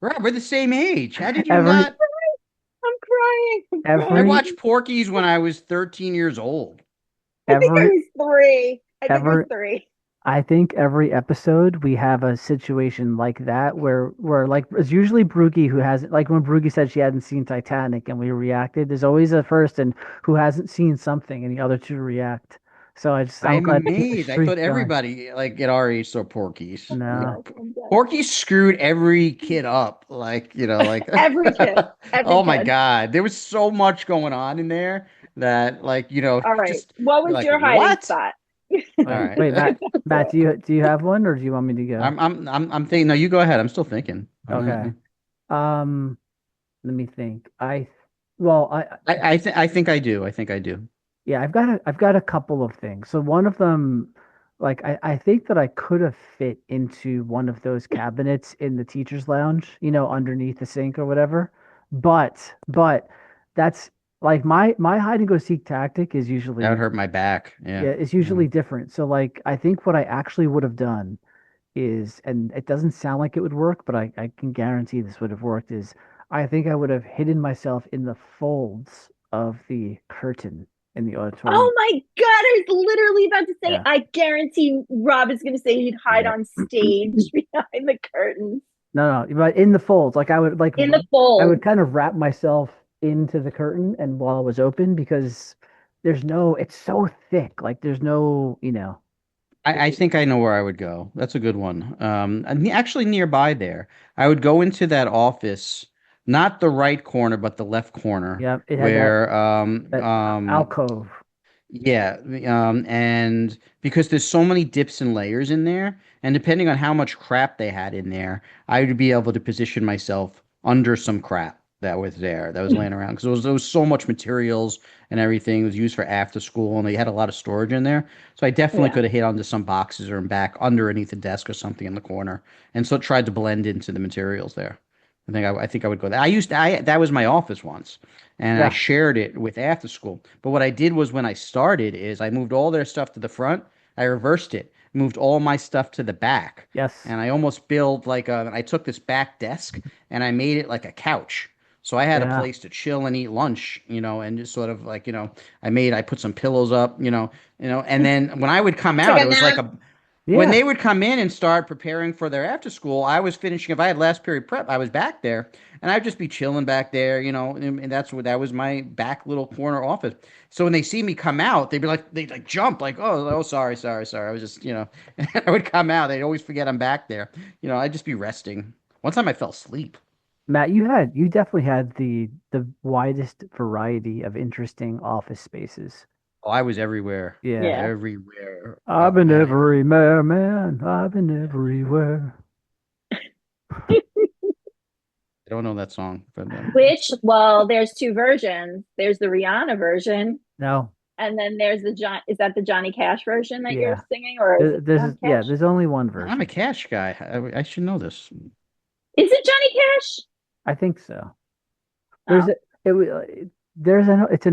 Right, we're the same age. How did you Every not? I'm crying. I'm I every watched crying. Porky's when I was 13 years old. I think I every was three. I think I was every three. I think every episode we have a situation like that where like it's usually Brookie who has like when Brookie said she hadn't seen Titanic and we reacted. There's always a person who hasn't seen something and the other two react. So I I'm am glad to keep the amazed. I streak thought going. everybody like at our age saw Porky's. No, Yes, I'm dead. Porky screwed every kid up. Every kid. Every Oh my kid. God. There was so much going on in there that, All right. just What you're was like, your hiding what? spot? All wait, right. wait, Matt, do you have one or do you want me to go? I'm thinking, no, you go ahead. I'm still thinking. Okay. Um, Let me think. Well, I think I do. I think I do. yeah, I've got a couple of things. So one of them, like I think that I could have fit into one of those cabinets in the teacher's lounge, underneath the sink or whatever. But that's like my hide and go seek tactic is That would usually hurt my back. yeah, Yeah. it's Yeah. usually different. So like I think what I actually would have done is, and it doesn't sound like it would work, but I can guarantee this would have worked, is I think I would have hidden myself in the folds of the curtain in the auditorium. Oh my God. I was literally about to say, Yeah. I guarantee Rob is going to say he'd hide Yeah. on stage behind the curtains No, but in the folds, like in the I would fold. kind of wrap myself into the curtain and while it was open because it's so thick. Like there's no, I think I know where I would go. That's a good one. And actually nearby there, I would go into that office, not the right corner, but the left corner, yeah, it had where that alcove. yeah, and because there's so many dips and layers in there, and depending on how much crap they had in there, I would be able to position myself under some crap that was there, that was laying around. Because there was so much materials and everything. It was used for after school, and they had a lot of storage in there. So I definitely Yeah. could have hit onto some boxes or back underneath a desk or something in the corner, and so tried to blend into the materials there. I think I would go there. That was my office once, and I Yeah. shared it with after school. But what I did was when I started is I moved all their stuff to the front. I reversed it, moved all my stuff to the back, Yes. and I almost built I took this back desk and I made it like a couch. So I had a Yeah. place to chill and eat lunch, and just sort of I put some pillows up, and then when I would come Took out, a it was like nap. a when Yeah. they would come in and start preparing for their after school, I was finishing. If I had last period prep, I was back there, and I'd just be chilling back there, and that was my back little corner office. So when they see me come out, they'd like jump, like, oh, sorry, sorry, sorry. I was just, I would come out. They'd always forget I'm back there. I'd just be resting. One time I fell asleep. Matt, you definitely had the widest variety of interesting office spaces. Oh, I was everywhere, Yeah. Yeah. everywhere. I've Oh been man, everywhere, man. I've been everywhere. I don't know that song, but Well, there's two versions. There's the Rihanna version, No, and then there's is that the Johnny Cash version that you're yeah. singing, or is it Johnny Cash? There's only one I'm a version. Cash guy. I should know this. Is it Johnny Cash? I think so. There's Oh, a it, wa- there's an it's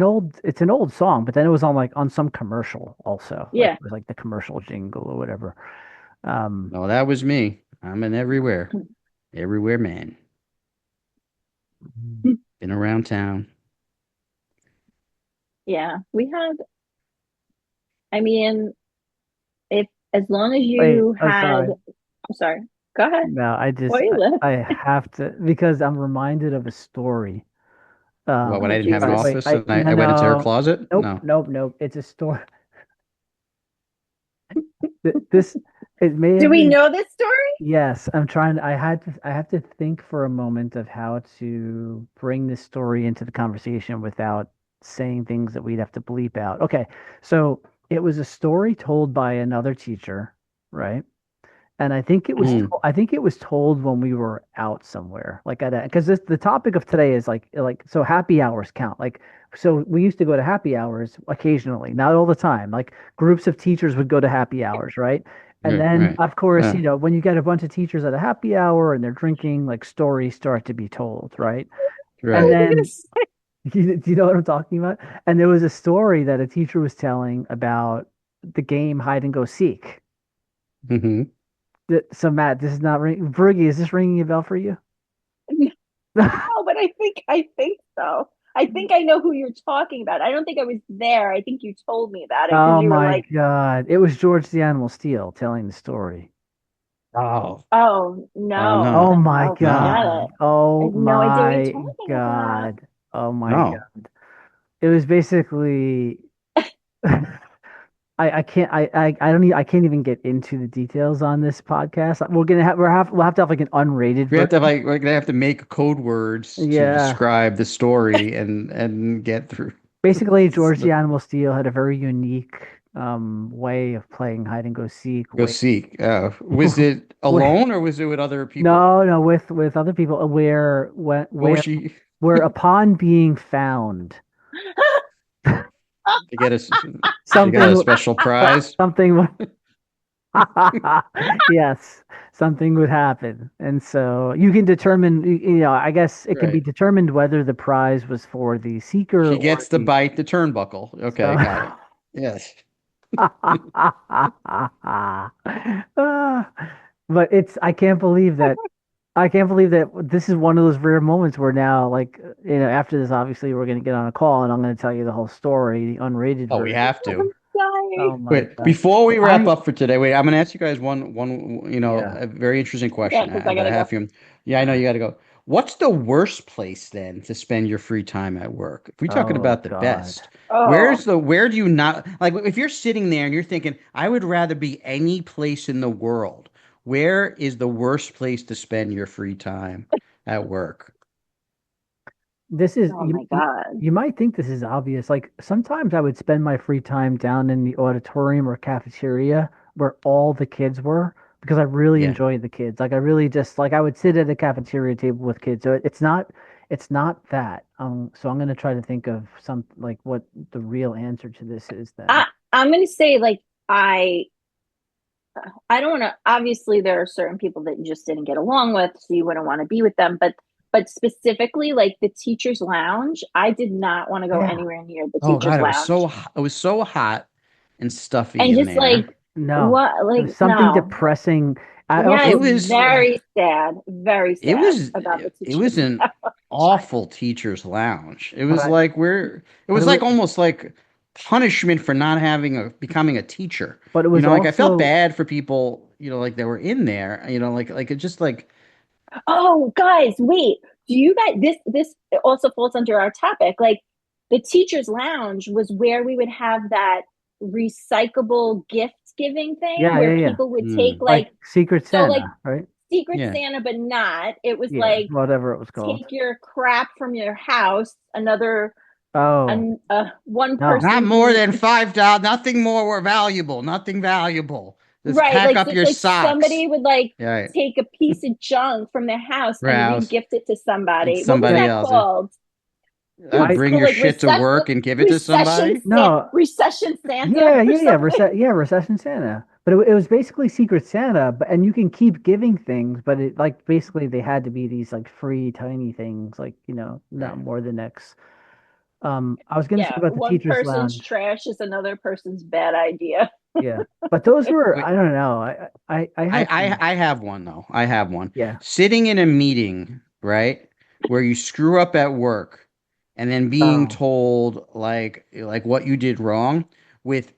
an old song, but then it was on like on some commercial also. Like yeah. it was like the commercial jingle or whatever. No, that was me. I'm an everywhere man. Been around town. Yeah. We had, I mean, if as long as Wait, you oh had, sorry. I'm sorry. Go ahead. No, Where you live? I have to because I'm reminded of a story. What, when Oh I didn't have an Jesus. Wait, office and no, I went into her no, closet? nope, No. nope, nope. It's a story. This it may Do have we been. know this story? Yes, I have to think for a moment of how to bring this story into the conversation without saying things that we'd have to bleep out. Okay, so it was a story told by another teacher, right? And I think it was Mm. I think it was told when we were out somewhere, like at a, because the topic of today is like so happy hours count. Like so we used to go to happy hours occasionally, not all the time. Like groups of teachers would go to happy hours, right? And Right, then right. of course, Uh, when you get a bunch of teachers at a happy hour and they're drinking, like stories start to be told, right? I And right. was gonna then say, do you know what I'm talking about? And there was a story that a teacher was telling about the game hide and go seek. Hmm. So Matt, this is not ring. Brugge, is this ringing a bell for you? no, but I think so. I think I know who you're talking about. I don't think I was there. I think you told me about it because Oh you were my like, God. It was George the Animal Steel telling the story. Oh, "Oh oh no, Oh no, then my no, forget no, it. God. I Oh have no idea what you're my talking about." God. Oh my no. God. It was basically I don't I can't even get into the details on this podcast. We'll have to have like an unrated We have to version. like we're gonna have to make code words to Yeah. describe the story and get through. Basically George the the- Animal Steel had a very unique way of playing hide and go seek Go seek. Was it alone or was it with other people? No, no, with other people, where What was she where upon being found, to get us? She got a something special prize. something would yes, something would happen, and so you can determine. I guess it can be Right. determined whether the prize was for the seeker She or gets to the bite the turnbuckle. Okay, so. got it. Yes. Ah, but it's I can't believe that this is one of those rare moments where now, like, after this, obviously, we're going to get on a call and I'm going to tell you the whole story, the unrated Oh, we version. have to. I'm dying. Oh my Wait, God. before we wrap I, up for today, wait, I'm gonna ask you guys one, yeah. a very interesting Yeah, question because I that I gotta go. have for you. Yeah, I know you got to go. What's the worst place then to spend your free time at work? If we're talking Oh about the God. best, Oh, where do you not like if you're sitting there and you're thinking, I would rather be any place in the world, where is the worst place to spend your free time at work? This is oh my God. you might think this is obvious. Like sometimes I would spend my free time down in the auditorium or cafeteria where all the kids were because I really Yeah. enjoyed the kids. Like I really just like I would sit at a cafeteria table with kids. So it's not that. So I'm gonna try to think of some like what the real answer to this is then. I I'm gonna say like I I don't want to. Obviously, there are certain people that you just didn't get along with, so you wouldn't want to be with them. But specifically, like the teachers' lounge, I did not want to go Yeah. anywhere near the Oh teachers' God, lounge, it was so hot and stuffy and in just there. like No. what, It like was something no, depressing. I yes, It also was. very It sad was about the it was teachers' an lounge. awful teacher's lounge. It was but like it but was like almost like punishment for not having a becoming a teacher. it was Like I felt also bad for people, like that were in there, like it just like Oh, guys, wait. Do you guys this also falls under our topic. Like the teachers' lounge was where we would have that recyclable gift giving thing yeah, yeah, where yeah. people would take hmm, like Like Secret so like Santa, right? Secret yeah. Santa, but not. It was Yeah, like whatever it was called. take your crap from your house, another Oh, one no. Not person more who than $5, nothing more valuable, nothing valuable. Just right, pack like up so it's your like socks. somebody would like Right. take a piece of junk from their house and Rouse re-gift it to and somebody. What was somebody that else. called? It was I'd I bring called your like shit to work and give it to somebody. no. Recession Santa Yeah, or yeah, yeah. something. Recession Santa. But it was basically Secret Santa, but and you can keep giving things, but it like basically they had to be these like free tiny things, like, not Right. more than X. I was gonna say Yeah, about the one teachers' person's lounge. trash is another person's bad idea. Yeah. But those were I don't know. I I, had some I have one though. I have one. yeah. Sitting in a meeting, right, where you screw up at work and then being Oh. told like what you did wrong with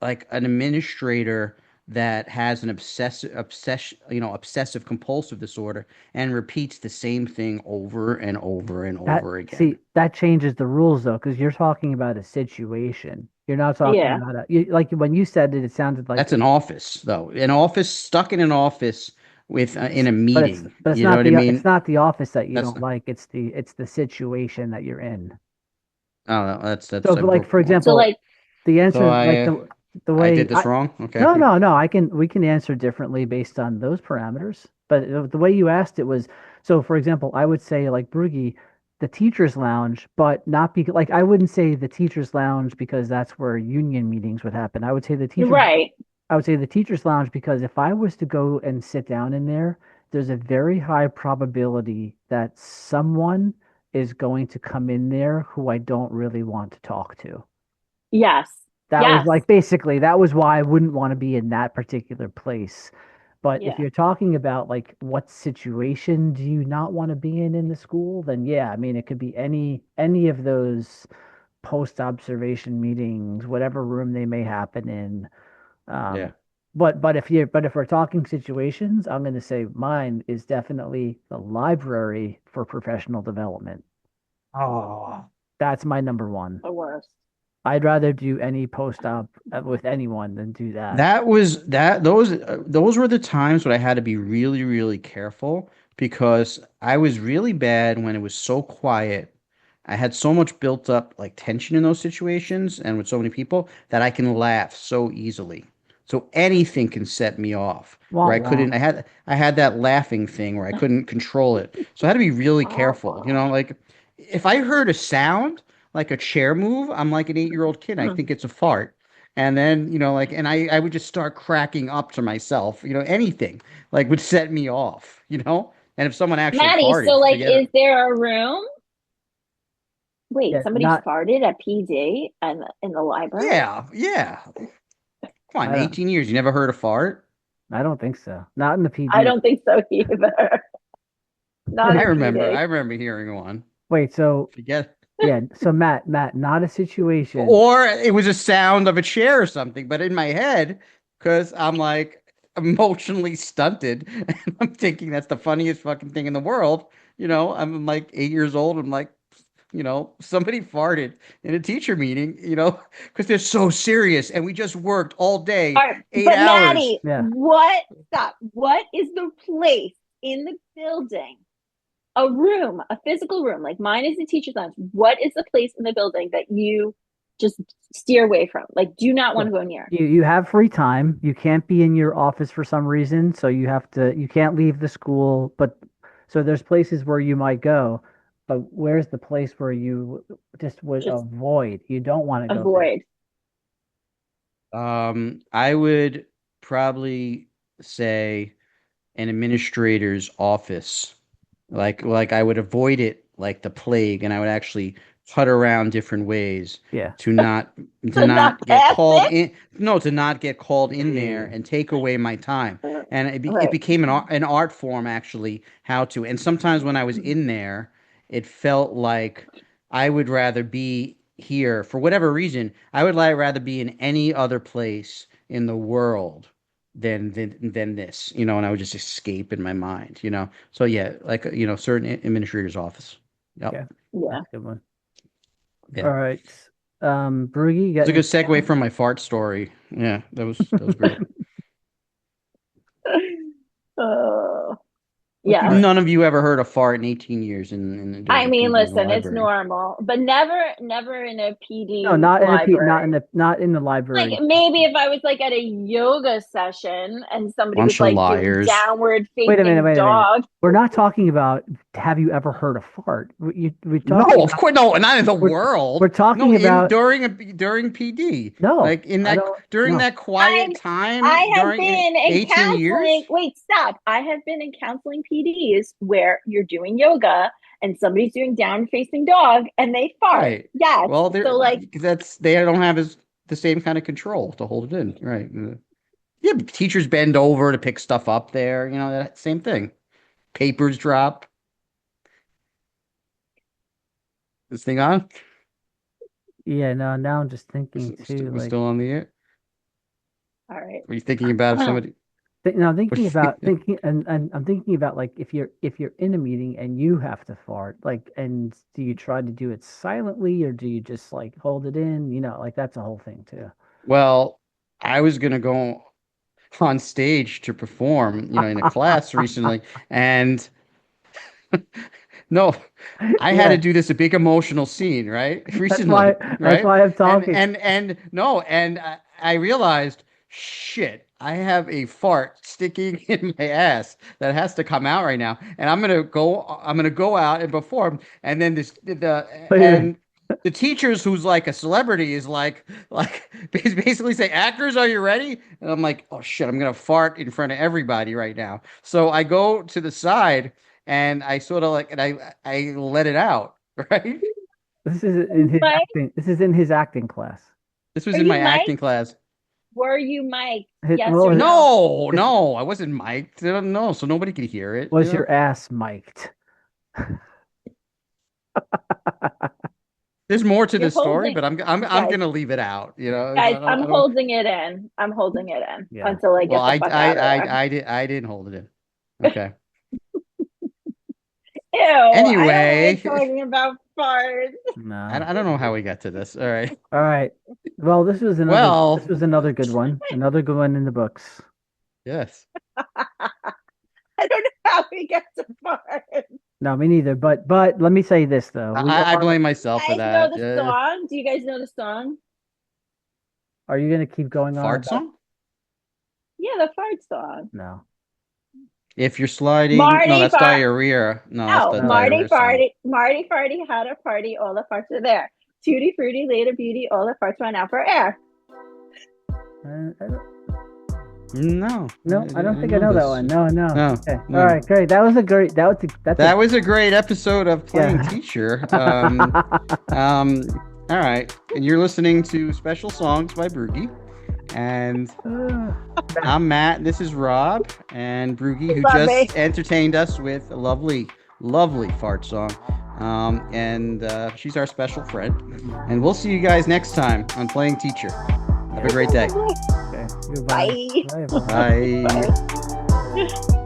like an administrator that has an obsessive compulsive disorder and repeats the same thing over and over and over again. That changes the rules though, because you're talking about a situation. You're not talking Yeah. about like when you said it, it sounded like That's an office though. An office stuck in an office with in a meeting. but You know what I it's mean? not the office that you That's don't like. It's the situation that you're in. Oh, that's So, I like broke for one. So example, like the So answer, like I the The I way did I this wrong. no, Okay. no, no, we can answer differently based on those parameters. But the way you asked it was, so for example, I would say like Brugge, the teachers lounge, but not be like I wouldn't say the teachers lounge because that's where union meetings would happen. Right. I would say the teachers lounge because if I was to go and sit down in there, there's a very high probability that someone is going to come in there who I don't really want to talk to. Yes. That was Yes. like basically that was why I wouldn't want to be in that particular place. But if Yeah. you're talking about like what situation do you not want to be in the school, then yeah, I mean it could be any of those post observation meetings, whatever room they may happen in. Yeah. Um, but if we're talking situations, I'm going to say mine is definitely the library for professional development. Oh. That's my number one. The worst. I'd rather do any post op with anyone than do that. That was that those were the times when I had to be really, really careful because I was really bad when it was so quiet. I had so much built up like tension in those situations and with so many people that I can laugh so easily. So anything can set me off Wah where wah. I had that laughing thing where I couldn't control it. So I had to be really careful. You know, like if I heard a sound like a chair move, I'm like an 8-year-old kid. I think it's a fart. And then, like, and I would just start cracking up to myself, anything like would set me off, And if someone actually Maddie, so farted, like, forget it. is there a room? Wait, Yeah, somebody not farted at PD and in the library? Yeah, yeah. Come on, I don't 18 years. You never heard a fart? I don't think so. Not in the I PD. don't think so either. Not I in remember. PD. I remember hearing one. Wait, so Forget. yeah, so Matt, not a situation. Or it was a sound of a chair or something, but in my head, because I'm like emotionally stunted, and I'm thinking that's the funniest fucking thing in the world. I'm like 8 years old. I'm like, somebody farted in a teacher meeting, because they're so serious, and we just worked all day, All right, 8 hours. but Maddie, Yeah. stop. What is the place in the building? A room, a physical room, like mine is the teacher's lounge. What is the place in the building that you just steer away from? Like, do not want So to go near. you have free time. You can't be in your office for some reason, so you can't leave the school, but so there's places where you might go, but where's the place where you just would Just avoid? You don't want to go there. avoid. I would probably say an administrator's office. Like I would avoid it like the plague, and I would actually cut around different ways Yeah. to not to To not not get pass called it. in. No, to not get called in there Yeah. and take away my time. And it Right. became an art form actually how to. And sometimes when I was in there, it felt like I would rather be here for whatever reason. I would like rather be in any other place in the world than this, and I would just escape in my mind. So yeah, like certain administrator's office. Yep. Yeah. Yeah. That's a good one. Yeah. All right. Brugge, you got It's a good anything segue else? from my fart story. Yeah, that was great. Oh, All yes. right. None of you ever heard a fart in 18 years in I the mean, PD in the listen, it's library. normal, but never in a No, PD library. not in the Like library. maybe if I was like at a yoga session and somebody was Bunch of like doing liars. downward Wait facing a minute. dog. We're not talking about have you ever heard a fart? We're No, talking of about course, no, not in the we're we're world. No, talking in about during PD, no, like in I that don't during no. that quiet I'm time I have during been in 18 counseling. years. Wait, stop. I have been in counseling PDs where you're doing yoga and somebody's doing down facing dog and they fart. Right. Yes. Well, So like they don't have the same kind of control to hold it in. Right. Yeah, but teachers bend over to pick stuff up there. That same thing. Papers drop. This thing on? Yeah, no, now I'm just thinking too, We like still on the air? all right. Are you thinking about if somebody? no, I'm thinking about thinking and I'm thinking about like if you're in a meeting and you have to fart, like and do you try to do it silently or do you just like hold it in? Like that's a whole thing too. Well, I was gonna go on stage to perform, in a class recently, and no, I had to Yeah, do a big emotional scene, right? that's Recently, why right? I'm And talking. and and no, and I realized, shit, I have a fart sticking in my ass that has to come out right now, and I'm gonna go out and perform, and then Wait a minute. and the teachers who's like a celebrity is like basically say, actors, are you ready? And I'm like, oh shit, I'm gonna fart in front of everybody right now. So I go to the side and I sort of like, and I let it out, right? This is in his Mike, acting. This is in his acting class. This was are in you my Mike? acting class. Were you Mike? Yes Well, or no? No, his, no, I wasn't mic'd. No, so nobody could hear it, was your ass mic'd? There's more to You're this story, holding, but I'm guys. gonna leave it out. Guys, I I'm don't. holding it in. I'm holding it in Yeah. until I Well, get the fuck out of there. I didn't hold it in. Okay. Ew, I don't Anyway, like talking about farts. No. I don't know how we got to this. All right. All right. Well, this was Well, another good one. Another good one in the books. yes. I don't know how we get to farts. No, me neither. But let me say this though. I blame myself for You guys know that. the song? Do you guys know the song? Are you gonna keep going on Fart about? song? Yeah, the fart song. No. If you're sliding, Marty no, that's Fart. diarrhea. No, No, that's the Marty diarrhea song. Farty had a party. All the farts are there. Tutti frutti, later beauty. All the farts went out for air. No, I don't think I know that one. No. No, Okay. no. All right, great. That was a great. That was a great episode of Playing Yeah. Teacher. All right, and you're listening to Special Songs by Brugge, and I'm Matt. This is Rob and Brugge, who just entertained us with a lovely, lovely fart song. And she's our special friend. And we'll see you guys next time on Playing Teacher. Have a great day. Okay. Goodbye. Bye. Bye. Bye. Bye.